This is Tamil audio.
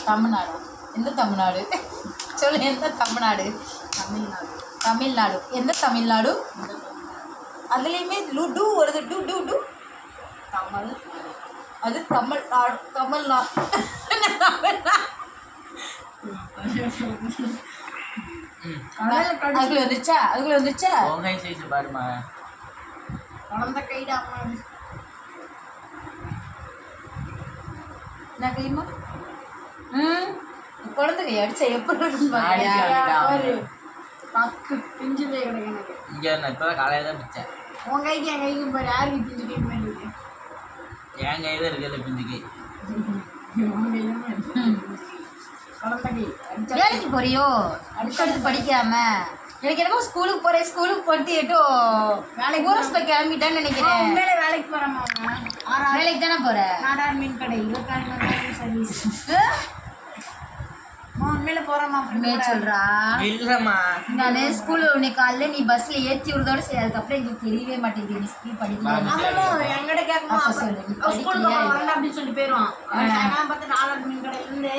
தமிழ்நாடு. எந்த தமிழ்நாடு? சொல்லு, எந்த தமிழ்நாடு? தமிழ்நாடு. தமிழ்நாடு. எந்த தமிழ்நாடு? அதுலேயுமே டூ வருது. டூ டூ டூ தமிழ். அது தமிழ்நாடு. தமிழ்நாடு. அதுக்குள்ள வந்துச்சா? அதுக்குள்ள வந்துச்சா? பாருமா குழந்தை கைடா. என்ன கைமா? குழந்தை கை அடிச்சா எப்படி பக்கு பிஞ்சு போய் கிடக்கு எனக்கு. இங்கே நான் இப்போ தான் காலையில் தான் பிச்சேன். உன் கைக்கு என் கைக்கு பாரு, யாருக்கு பிஞ்சு கை மாதிரி இருக்கு? என் கை தான் இருக்குல்ல பிஞ்சு கை. உன் கை தான் குழந்தை கை. வேலைக்கு போறியோ? அடுத்தடுத்து படிக்காம எனக்கு என்னமோ ஸ்கூலுக்கு போறேன், ஸ்கூலுக்கு போட்டு ஏட்டோ வேலைக்கு ஊரஸ் போய் கிளம்பிட்டான்னு நினைக்கிறேன். உண்மையிலே வேலைக்கு போறேம்மா. வேலைக்கு தானே போற? நாடார் மீன் கடை 24 மணி நேரம் சர்வீஸ். உண்மையில போறேம்மா. உண்மையை சொல்றா? இல்லைம்மா, நான் ஸ்கூல்ல உன்னை காலைல நீ பஸ்ல ஏற்றி விடுறதோட சரி, அதுக்கப்புறம் எனக்கு தெரியவே மாட்டேங்குது நீ ஸ்கூல் படிக்கலாம். என்கிட்ட கேட்கணும் அப்ப சொல்லு, ஸ்கூலுக்கு வரேன் அப்படின்னு சொல்லி போயிடுவான். சாயங்காலம் பார்த்து நாடார் மீன் கடையில இருந்து